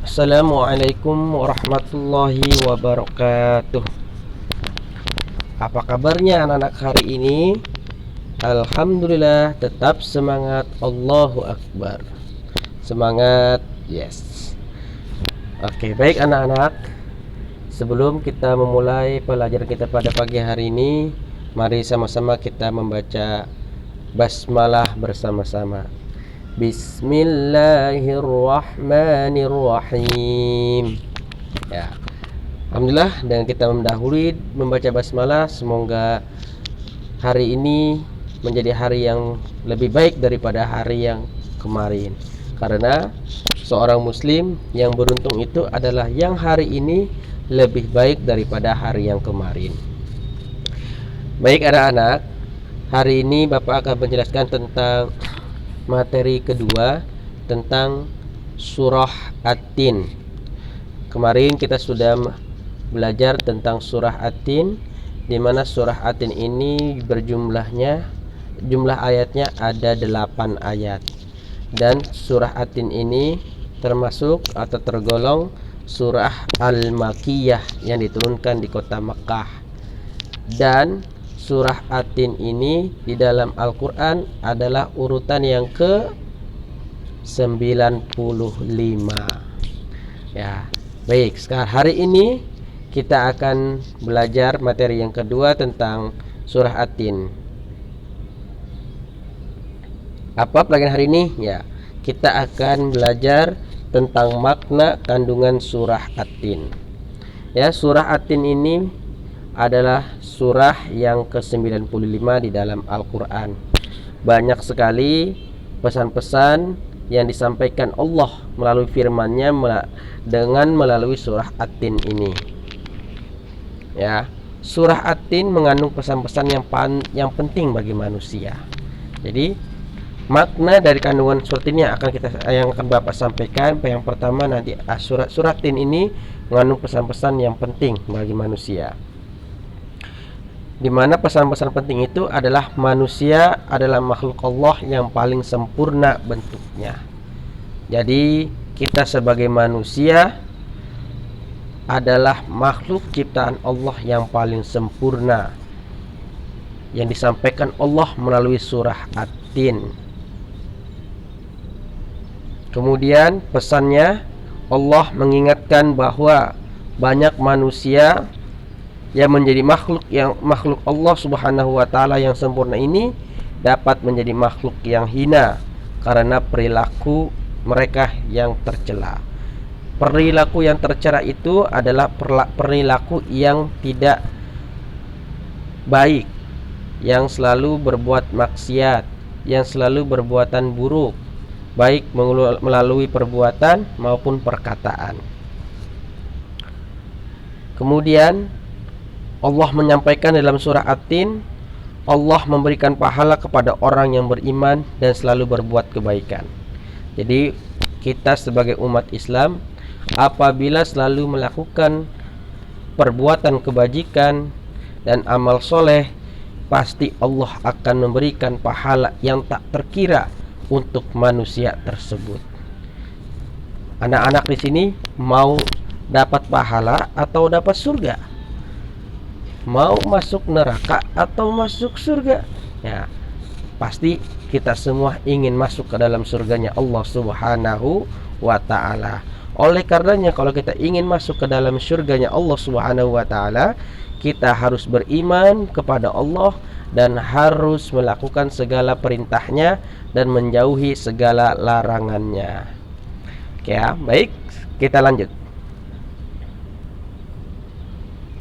Assalamualaikum warahmatullahi wabarakatuh. Apa kabarnya anak-anak hari ini? Alhamdulillah, tetap semangat. Allahu Akbar. Semangat, yes. Oke, baik anak-anak. Sebelum kita memulai pelajaran kita pada pagi hari ini, mari sama-sama kita membaca basmalah bersama-sama. Bismillahirrahmanirrahim. Ya. Alhamdulillah, dengan kita mendahului membaca basmalah, semoga hari ini menjadi hari yang lebih baik daripada hari yang kemarin. Karena seorang muslim yang beruntung itu adalah yang hari ini lebih baik daripada hari yang kemarin. Baik anak-anak, hari ini Bapak akan menjelaskan tentang materi kedua, tentang surah At-Tin. Kemarin kita sudah belajar tentang surah At-Tin, di mana surah At-Tin ini jumlah ayatnya ada 8 ayat. Dan surah At-Tin ini termasuk atau tergolong surah Al-Makkiyah yang diturunkan di kota Makkah. Dan surah At-Tin ini di dalam Al-Quran adalah urutan yang ke-95. Ya, baik. Sekarang hari ini kita akan belajar materi yang kedua tentang surah At-Tin. Apa pelajaran hari ini? Ya, kita akan belajar tentang makna kandungan surah At-Tin. Ya, surah At-Tin ini adalah surah yang ke-95 di dalam Al-Quran. Banyak sekali pesan-pesan yang disampaikan Allah melalui firman-Nya melalui surah At-Tin ini. Ya, surah At-Tin mengandung pesan-pesan yang penting bagi manusia. Jadi makna dari kandungan surat ini yang akan Bapak sampaikan. Yang pertama nanti surat At-Tin ini mengandung pesan-pesan yang penting bagi manusia, di mana pesan-pesan penting itu adalah manusia adalah makhluk Allah yang paling sempurna bentuknya. Jadi kita sebagai manusia adalah makhluk ciptaan Allah yang paling sempurna, yang disampaikan Allah melalui surah At-Tin. Kemudian pesannya, Allah mengingatkan bahwa banyak manusia yang menjadi makhluk Allah Subhanahu wa taala yang sempurna ini dapat menjadi makhluk yang hina karena perilaku mereka yang tercela. Perilaku yang tercela itu adalah perilaku yang tidak baik, yang selalu berbuat maksiat, yang selalu berbuatan buruk, baik melalui perbuatan maupun perkataan. Kemudian Allah menyampaikan dalam surah At-Tin, Allah memberikan pahala kepada orang yang beriman dan selalu berbuat kebaikan. Jadi kita sebagai umat Islam, apabila selalu melakukan perbuatan kebajikan dan amal soleh, pasti Allah akan memberikan pahala yang tak terkira untuk manusia tersebut. Anak-anak di sini mau dapat pahala atau dapat surga? Mau masuk neraka atau masuk surga? Ya, pasti kita semua ingin masuk ke dalam surganya Allah Subhanahu wa ta'ala. Oleh karenanya, kalau kita ingin masuk ke dalam surganya Allah Subhanahu wa ta'ala, kita harus beriman kepada Allah dan harus melakukan segala perintahnya dan menjauhi segala larangannya. Oke ya, baik, kita lanjut.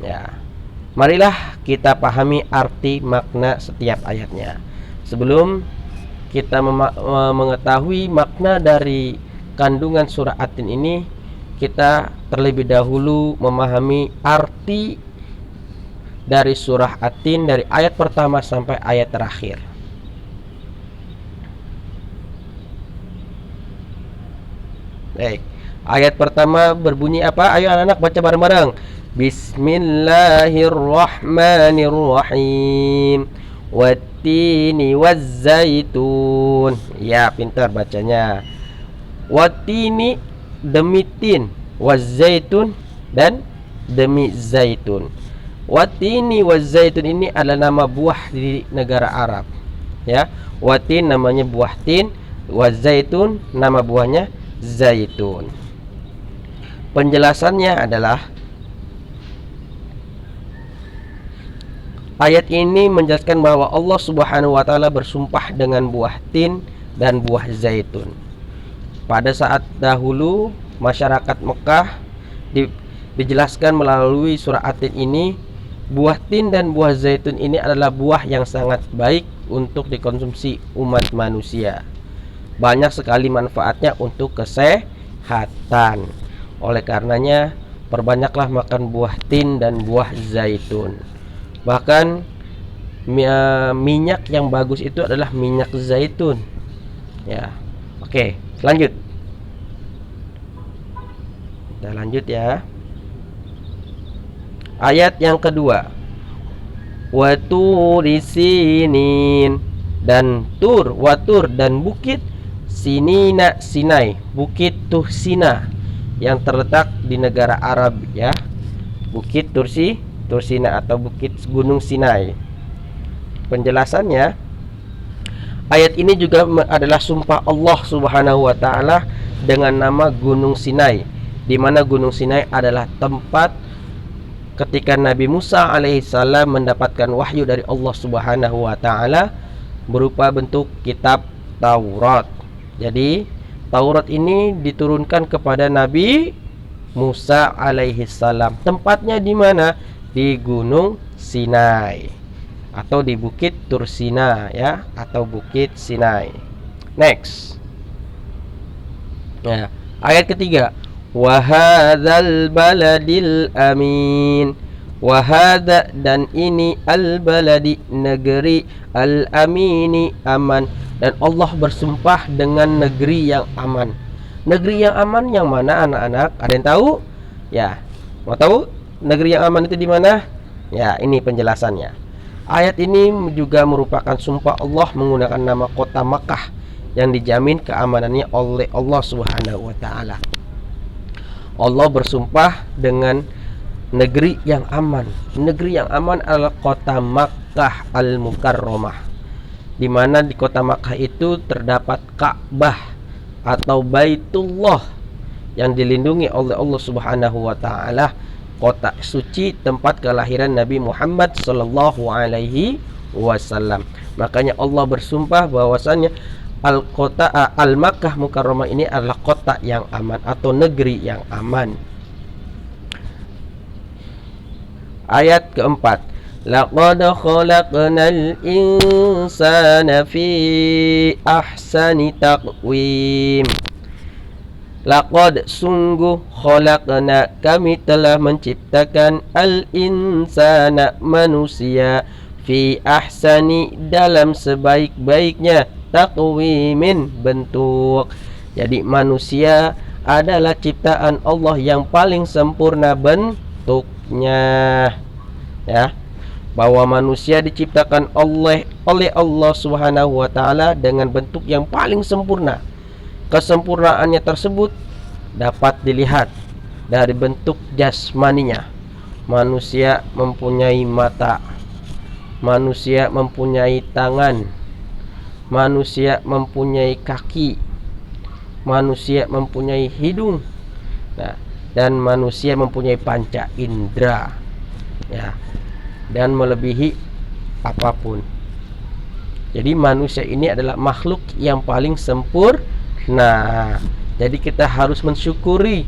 Ya, marilah kita pahami arti makna setiap ayatnya. Sebelum kita mengetahui makna dari kandungan surah At-Tin ini, kita terlebih dahulu memahami arti dari surah At-Tin dari ayat pertama sampai ayat terakhir. Baik, ayat pertama berbunyi apa? Ayo anak-anak baca bareng-bareng. Bismillahirrahmanirrahim. Wattini wazzaitun. Ya, pintar bacanya. Wattini demi tin, wazaitun dan demi zaitun. Watini wazaitun ini adalah nama buah di negara Arab. Ya, watin namanya buah tin, wazaitun nama buahnya zaitun. Penjelasannya adalah ayat ini menjelaskan bahwa Allah Subhanahu wa taala bersumpah dengan buah tin dan buah zaitun. Pada saat dahulu masyarakat Mekah dijelaskan melalui surah At-Tin ini, buah tin dan buah zaitun ini adalah buah yang sangat baik untuk dikonsumsi umat manusia. Banyak sekali manfaatnya untuk kesehatan. Oleh karenanya, perbanyaklah makan buah tin dan buah zaitun. Bahkan minyak yang bagus itu adalah minyak zaitun. Ya. Oke, lanjut. Kita lanjut ya. Ayat yang kedua, waturi sinin, dan tur, watur dan bukit sinina, Sinai, bukit Tursina yang terletak di negara Arab ya. Bukit Tursina atau bukit Gunung Sinai. Penjelasannya, ayat ini juga adalah sumpah Allah Subhanahu wa taala dengan nama Gunung Sinai, di mana Gunung Sinai adalah tempat ketika Nabi Musa alaihissalam mendapatkan wahyu dari Allah Subhanahu wa taala berupa bentuk kitab Taurat. Jadi Taurat ini diturunkan kepada Nabi Musa alaihissalam. Tempatnya di mana? Di Gunung Sinai atau di Bukit Tursina ya, atau Bukit Sinai. Next. Ya, ayat ketiga, wahadzal baladil amin, wahadza dan ini al baladi negeri, al amini aman, dan Allah bersumpah dengan negeri yang aman. Negeri yang aman yang mana anak-anak? Ada yang tahu? Ya, mau tahu negeri yang aman itu di mana? Ya, ini penjelasannya. Ayat ini juga merupakan sumpah Allah menggunakan nama kota Makkah yang dijamin keamanannya oleh Allah Subhanahu wa taala. Allah bersumpah dengan negeri yang aman. Negeri yang aman adalah kota Makkah Al-Mukarramah, di mana di kota Makkah itu terdapat Ka'bah atau Baitullah yang dilindungi oleh Allah Subhanahu wa taala, kota suci tempat kelahiran Nabi Muhammad sallallahu alaihi wasallam. Makanya Allah bersumpah bahwasannya Al-Makkah Mukarramah ini adalah kota yang aman atau negeri yang aman. Ayat keempat, laqad khalaqnal insana fi ahsani taqwim. Laqad sungguh, khalaqna kami telah menciptakan al insana manusia, fi ahsani dalam sebaik-baiknya taqwimin bentuk. Jadi manusia adalah ciptaan Allah yang paling sempurna bentuknya ya, bahwa manusia diciptakan oleh Allah Subhanahu wa taala dengan bentuk yang paling sempurna. Kesempurnaannya tersebut dapat dilihat dari bentuk jasmaninya. Manusia mempunyai mata, manusia mempunyai tangan, manusia mempunyai kaki, manusia mempunyai hidung, nah, dan manusia mempunyai panca indera ya, dan melebihi apapun. Jadi manusia ini adalah makhluk yang paling sempurna. Jadi kita harus mensyukuri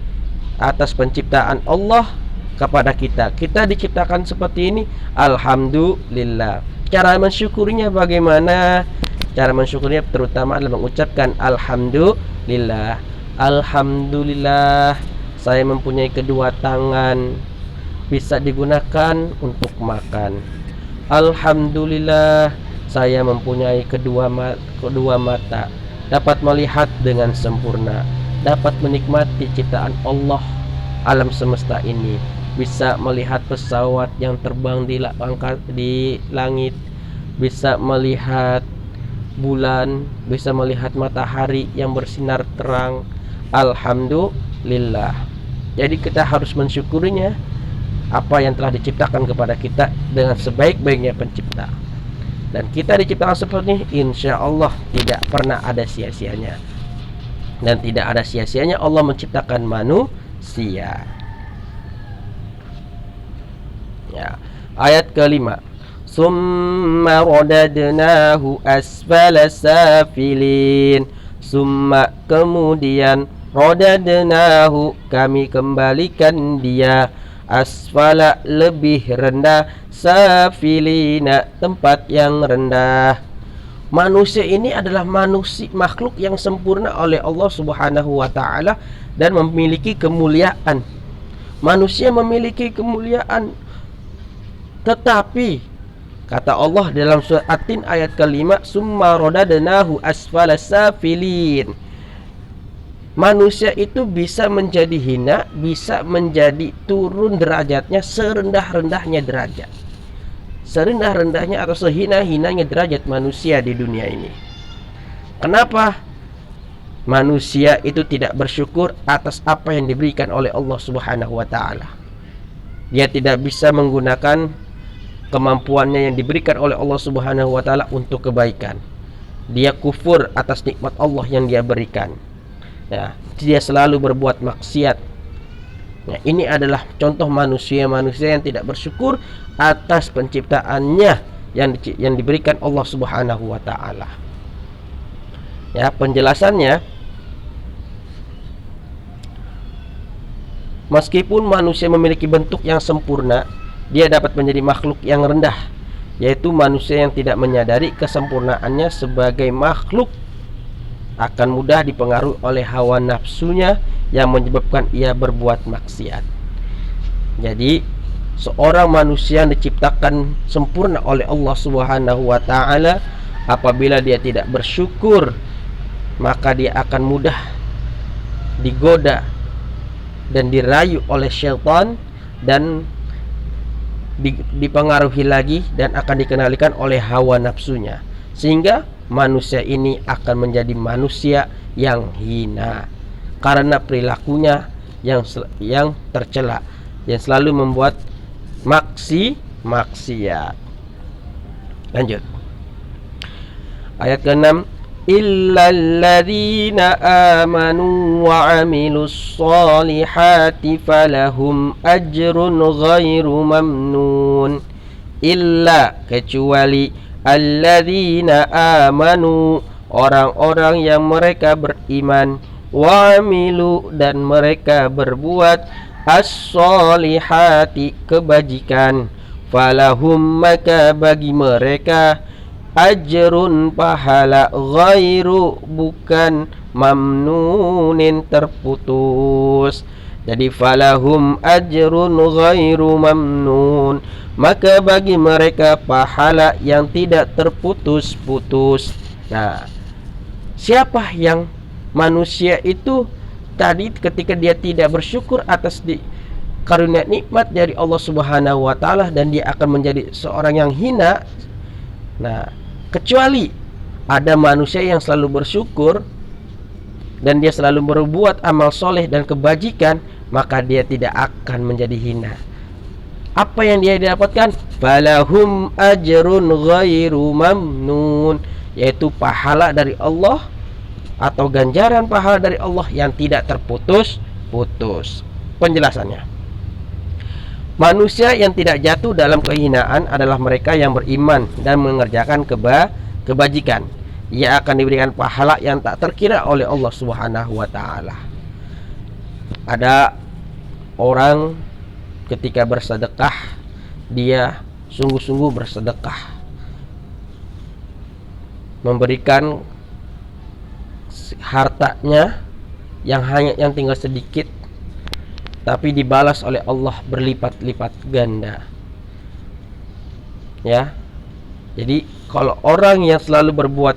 atas penciptaan Allah kepada kita. Kita diciptakan seperti ini, alhamdulillah. Cara mensyukurinya bagaimana? Cara mensyukurinya terutama adalah mengucapkan alhamdulillah. Alhamdulillah, saya mempunyai kedua tangan, bisa digunakan untuk makan. Alhamdulillah, saya mempunyai kedua mata, dapat melihat dengan sempurna, dapat menikmati ciptaan Allah alam semesta ini, bisa melihat pesawat yang terbang di langit, bisa melihat bulan, bisa melihat matahari yang bersinar terang. Alhamdulillah. lillah. Jadi kita harus mensyukurinya apa yang telah diciptakan kepada kita dengan sebaik-baiknya pencipta. Dan kita diciptakan seperti ini, insya Allah tidak pernah ada sia-sianya. Dan tidak ada sia-sianya Allah menciptakan manusia. Ya. Ayat kelima, summa radadnahu asfala safilin. Summa kemudian, radadnahu kami kembalikan dia, asfala lebih rendah, safilina tempat yang rendah. Manusia ini adalah makhluk yang sempurna oleh Allah Subhanahu wa taala dan memiliki kemuliaan. Manusia memiliki kemuliaan, tetapi kata Allah dalam surah At-Tin ayat kelima, summa radadnahu asfala safilin. Manusia itu bisa menjadi hina, bisa menjadi turun derajatnya serendah-rendahnya derajat, serendah-rendahnya atau sehina-hinanya derajat manusia di dunia ini. Kenapa? Manusia itu tidak bersyukur atas apa yang diberikan oleh Allah Subhanahu wa taala. Dia tidak bisa menggunakan kemampuannya yang diberikan oleh Allah Subhanahu wa taala untuk kebaikan. Dia kufur atas nikmat Allah yang dia berikan. Ya, dia selalu berbuat maksiat. Nah, ini adalah contoh manusia-manusia yang tidak bersyukur atas penciptaannya yang diberikan Allah Subhanahu wa taala. Ya, penjelasannya, meskipun manusia memiliki bentuk yang sempurna, dia dapat menjadi makhluk yang rendah, yaitu manusia yang tidak menyadari kesempurnaannya sebagai makhluk akan mudah dipengaruhi oleh hawa nafsunya yang menyebabkan ia berbuat maksiat. Jadi seorang manusia yang diciptakan sempurna oleh Allah Subhanahu wa taala, apabila dia tidak bersyukur, maka dia akan mudah digoda dan dirayu oleh syaitan dan dipengaruhi lagi dan akan dikendalikan oleh hawa nafsunya, sehingga manusia ini akan menjadi manusia yang hina karena perilakunya yang tercela, yang selalu membuat maksiat. Lanjut ayat ke-6, illalladzina amanu wa amilus solihati falahum ajrun ghairu mamnun. Illa kecuali alladzina amanu orang-orang yang mereka beriman, wa amilu dan mereka berbuat as-solihati kebajikan, falahum maka bagi mereka ajrun pahala, ghairu bukan mamnunin terputus. Jadi falahum ajrun ghairu mamnun, maka bagi mereka pahala yang tidak terputus-putus. Nah, siapa yang manusia itu tadi ketika dia tidak bersyukur atas karunia nikmat dari Allah Subhanahu wa taala, dan dia akan menjadi seorang yang hina. Nah, kecuali ada manusia yang selalu bersyukur dan dia selalu berbuat amal soleh dan kebajikan, maka dia tidak akan menjadi hina. Apa yang dia dapatkan? Falahum ajrun ghairu mamnun, yaitu pahala dari Allah atau ganjaran pahala dari Allah yang tidak terputus-putus. Penjelasannya, manusia yang tidak jatuh dalam kehinaan adalah mereka yang beriman dan mengerjakan kebajikan. Ia akan diberikan pahala yang tak terkira oleh Allah Subhanahu wa taala. Ada orang ketika bersedekah, dia sungguh-sungguh bersedekah, memberikan hartanya yang tinggal sedikit, tapi dibalas oleh Allah berlipat-lipat ganda. Ya, jadi kalau orang yang selalu berbuat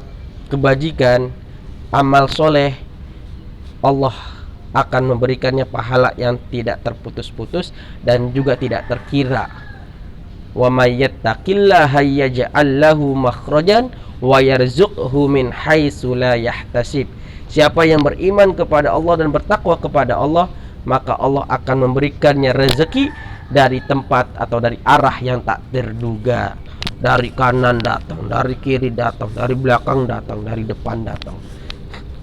kebajikan, amal soleh, Allah akan memberikannya pahala yang tidak terputus-putus dan juga tidak terkira. Wa may yattaqillaha yaj'al lahu makhrajan wa yarzuqhu min haitsu la yahtasib. Siapa yang beriman kepada Allah dan bertakwa kepada Allah, maka Allah akan memberikannya rezeki dari tempat atau dari arah yang tak terduga. Dari kanan datang, dari kiri datang, dari belakang datang, dari depan datang.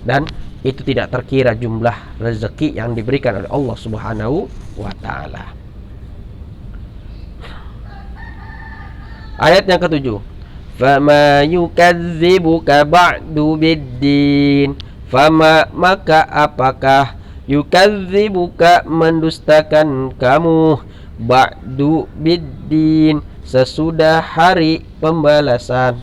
Dan itu tidak terkira jumlah rezeki yang diberikan oleh Allah Subhanahu wa taala. Ayat yang ketujuh. Fama yukadzibuka ba'du biddin. Fama, maka apakah yukadzibuka, mendustakan kamu, ba'du biddin, sesudah hari pembalasan.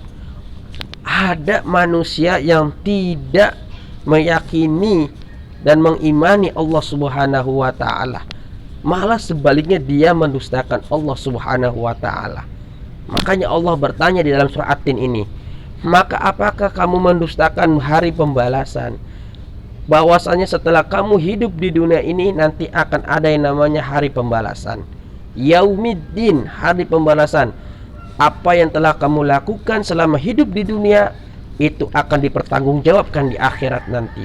Ada manusia yang tidak meyakini dan mengimani Allah Subhanahu wa taala, malah sebaliknya dia mendustakan Allah Subhanahu wa taala. Makanya Allah bertanya di dalam surah At-Tin ini, maka apakah kamu mendustakan hari pembalasan? Bahwasanya setelah kamu hidup di dunia ini nanti akan ada yang namanya hari pembalasan. Yaumiddin, hari pembalasan. Apa yang telah kamu lakukan selama hidup di dunia itu akan dipertanggungjawabkan di akhirat nanti.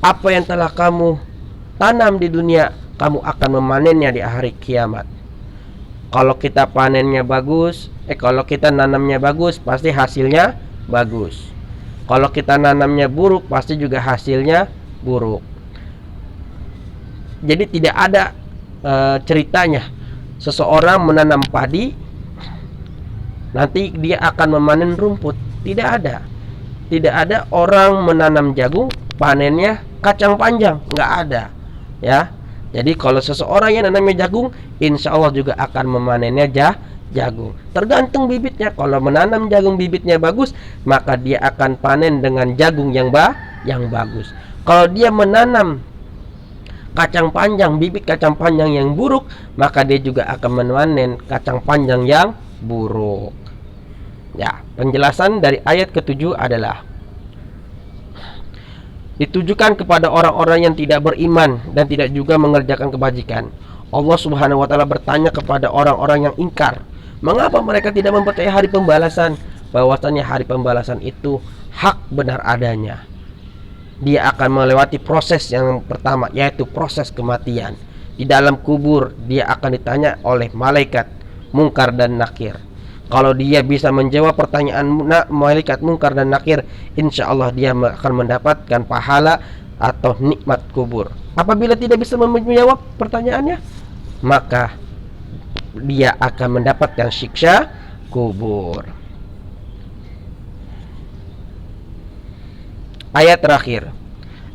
Apa yang telah kamu tanam di dunia, kamu akan memanennya di hari kiamat. Kalau kita panennya bagus, kalau kita nanamnya bagus, pasti hasilnya bagus. Kalau kita nanamnya buruk, pasti juga hasilnya buruk. Jadi tidak ada ceritanya seseorang menanam padi nanti dia akan memanen rumput. Tidak ada. Tidak ada orang menanam jagung panennya kacang panjang, nggak ada. Ya. Jadi kalau seseorang yang nanamnya jagung, insya Allah juga akan memanennya jagung. Tergantung bibitnya. Kalau menanam jagung bibitnya bagus, maka dia akan panen dengan jagung yang bagus. Kalau dia menanam kacang panjang, bibit kacang panjang yang buruk, maka dia juga akan memanen kacang panjang yang buruk. Ya, penjelasan dari ayat ke-7 adalah ditujukan kepada orang-orang yang tidak beriman dan tidak juga mengerjakan kebajikan. Allah Subhanahu wa taala bertanya kepada orang-orang yang ingkar, mengapa mereka tidak mempercayai hari pembalasan? Bahwasanya hari pembalasan itu hak benar adanya. Dia akan melewati proses yang pertama, yaitu proses kematian. Di dalam kubur dia akan ditanya oleh malaikat Munkar dan Nakir. Kalau dia bisa menjawab pertanyaan malaikat Munkar dan Nakir, insya Allah dia akan mendapatkan pahala atau nikmat kubur. Apabila tidak bisa menjawab pertanyaannya, maka dia akan mendapatkan siksa kubur. Ayat terakhir.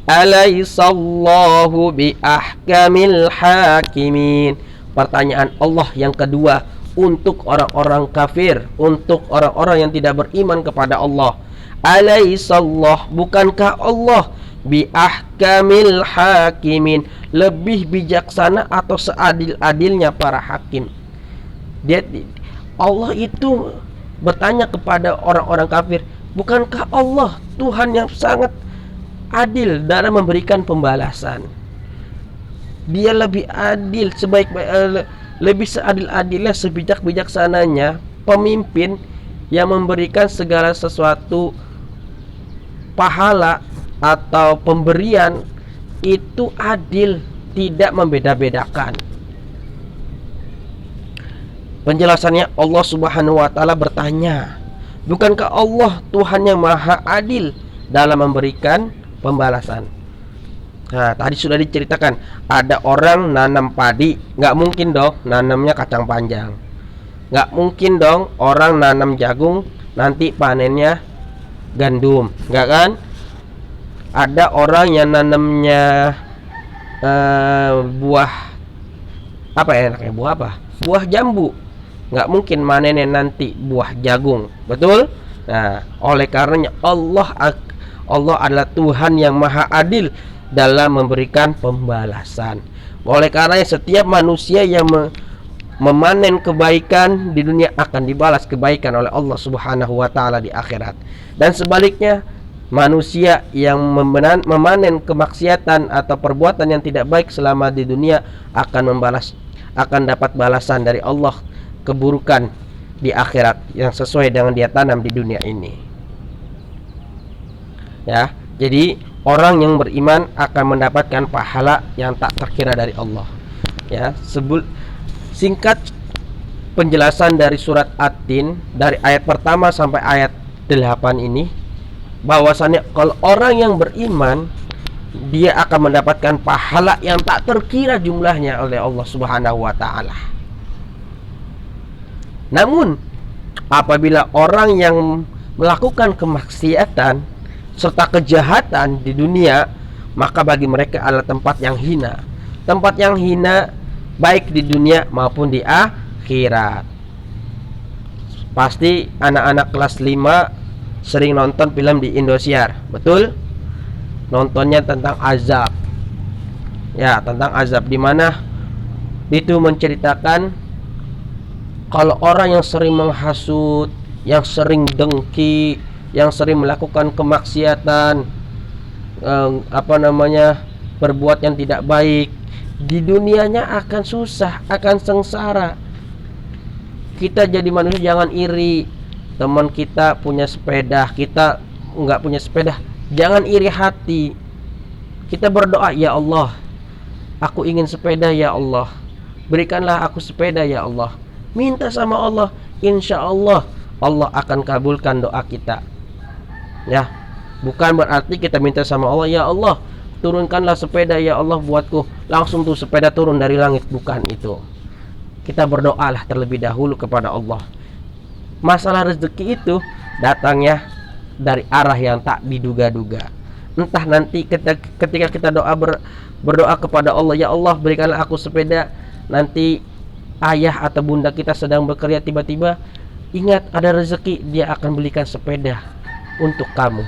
Alaisallahu bi ahkamil hakimin. Pertanyaan Allah yang kedua untuk orang-orang kafir, untuk orang-orang yang tidak beriman kepada Allah. Alaisallah, bukankah Allah bi ahkamil hakimin, lebih bijaksana atau seadil-adilnya para hakim? Allah itu bertanya kepada orang-orang kafir, bukankah Allah Tuhan yang sangat adil dalam memberikan pembalasan? Dia lebih adil, lebih seadil-adilnya, sebijak-bijaksananya pemimpin yang memberikan segala sesuatu pahala atau pemberian itu adil, tidak membeda-bedakan. Penjelasannya Allah Subhanahu wa taala bertanya, bukankah Allah Tuhan yang maha adil dalam memberikan pembalasan? Nah, tadi sudah diceritakan, ada orang nanam padi, nggak mungkin dong nanamnya kacang panjang. Nggak mungkin dong orang nanam jagung nanti panennya gandum, nggak kan? Ada orang yang nanamnya buah apa ya enaknya, buah apa? Buah jambu, nggak mungkin manennya nanti buah jagung, betul? Nah, oleh karenanya Allah adalah Tuhan yang maha adil dalam memberikan pembalasan. Oleh karenanya setiap manusia yang memanen kebaikan di dunia akan dibalas kebaikan oleh Allah Subhanahu wa taala di akhirat. Dan sebaliknya, manusia yang memanen kemaksiatan atau perbuatan yang tidak baik selama di dunia akan dapat balasan dari Allah, keburukan di akhirat yang sesuai dengan dia tanam di dunia ini. Ya, jadi orang yang beriman akan mendapatkan pahala yang tak terkira dari Allah. Ya, singkat penjelasan dari surat At-Tin dari ayat pertama sampai ayat 8 ini, bahwasannya kalau orang yang beriman dia akan mendapatkan pahala yang tak terkira jumlahnya oleh Allah Subhanahu wa taala. Namun apabila orang yang melakukan kemaksiatan serta kejahatan di dunia, maka bagi mereka adalah tempat yang hina. Tempat yang hina baik di dunia maupun di akhirat. Pasti anak-anak kelas 5 sering nonton film di Indosiar, betul? Nontonnya tentang azab. Ya, tentang azab, di mana itu menceritakan kalau orang yang sering menghasut, yang sering dengki, yang sering melakukan kemaksiatan, berbuat yang tidak baik, di dunianya akan susah, akan sengsara. Kita jadi manusia jangan iri. Teman kita punya sepeda, kita nggak punya sepeda, jangan iri hati. Kita berdoa, ya Allah, aku ingin sepeda ya Allah, berikanlah aku sepeda ya Allah. Minta sama Allah, insya Allah Allah akan kabulkan doa kita. Ya, bukan berarti kita minta sama Allah, ya Allah turunkanlah sepeda ya Allah buatku, langsung tuh sepeda turun dari langit. Bukan itu. Kita berdoalah terlebih dahulu kepada Allah. Masalah rezeki itu datangnya dari arah yang tak diduga-duga. Entah nanti ketika kita berdoa kepada Allah, ya Allah berikanlah aku sepeda, nanti ayah atau bunda kita sedang bekerja, tiba-tiba ingat ada rezeki, dia akan belikan sepeda untuk kamu.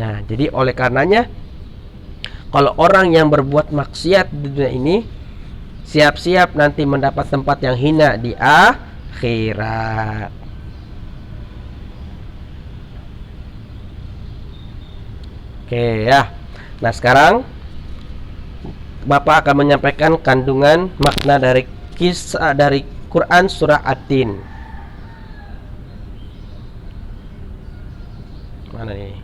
Nah, jadi oleh karenanya kalau orang yang berbuat maksiat di dunia ini, siap-siap nanti mendapat tempat yang hina di akhirat. Oke ya. Nah, sekarang Bapak akan menyampaikan kandungan makna dari kisah dari Quran surah At-Tin. Mana nih?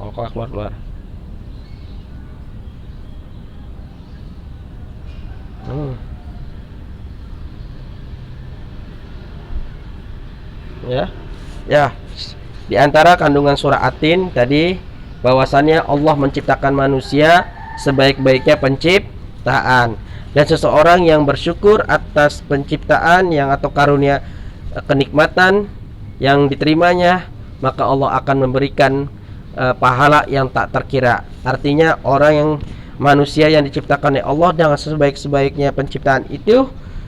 Oh, kok keluar. Ya. Di antara kandungan surah At-Tin tadi, bahwasannya Allah menciptakan manusia sebaik-baiknya penciptaan, dan seseorang yang bersyukur atas penciptaan yang atau karunia kenikmatan yang diterimanya, maka Allah akan memberikan pahala yang tak terkira. Artinya orang yang manusia yang diciptakan oleh Allah dengan sebaik-baiknya penciptaan itu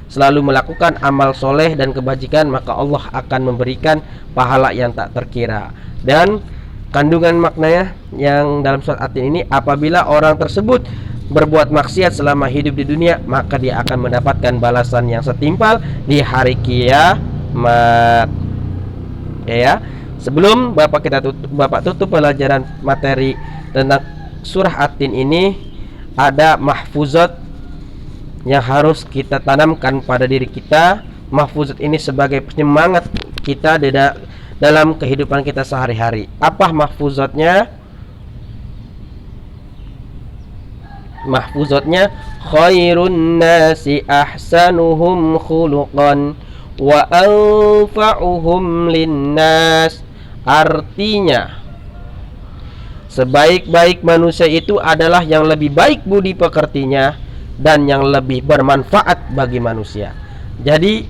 selalu melakukan amal soleh dan kebajikan, maka Allah akan memberikan pahala yang tak terkira. Dan kandungan maknanya yang dalam surat At-Tin ini, apabila orang tersebut berbuat maksiat selama hidup di dunia, maka dia akan mendapatkan balasan yang setimpal di hari kiamat. Ya, sebelum Bapak tutup pelajaran materi tentang surah At-Tin ini, ada mahfuzat yang harus kita tanamkan pada diri kita. Mahfuzat ini sebagai penyemangat kita dalam kehidupan kita sehari-hari. Apa mahfuzatnya? Mahfuzatnya, khairun nasi ahsanuhum khuluqan wa anfa'uhum linnas. Artinya, sebaik-baik manusia itu adalah yang lebih baik budi pekertinya dan yang lebih bermanfaat bagi manusia. Jadi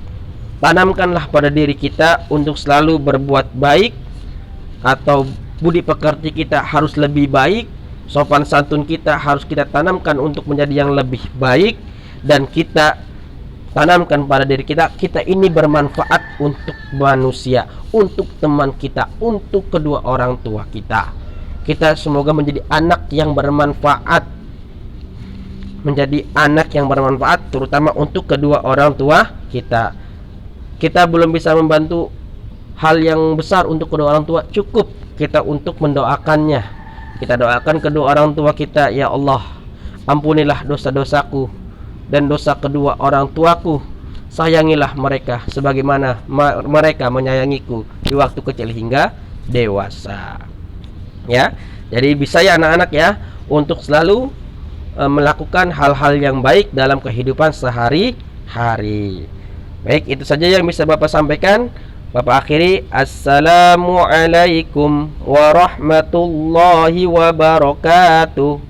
tanamkanlah pada diri kita untuk selalu berbuat baik, atau budi pekerti kita harus lebih baik. Sopan santun kita harus kita tanamkan untuk menjadi yang lebih baik, dan kita tanamkan pada diri kita, kita ini bermanfaat untuk manusia, untuk teman kita, untuk kedua orang tua kita. Kita semoga menjadi anak yang bermanfaat, terutama untuk kedua orang tua kita. Kita belum bisa membantu hal yang besar untuk kedua orang tua, cukup kita untuk mendoakannya. Kita doakan kedua orang tua kita, ya Allah, ampunilah dosa-dosaku dan dosa kedua orang tuaku, sayangilah mereka sebagaimana mereka menyayangiku di waktu kecil hingga dewasa. Ya. Jadi bisa ya anak-anak ya untuk selalu melakukan hal-hal yang baik dalam kehidupan sehari-hari. Baik, itu saja yang bisa Bapak sampaikan. Bapak akhiri, assalamualaikum warahmatullahi wabarakatuh.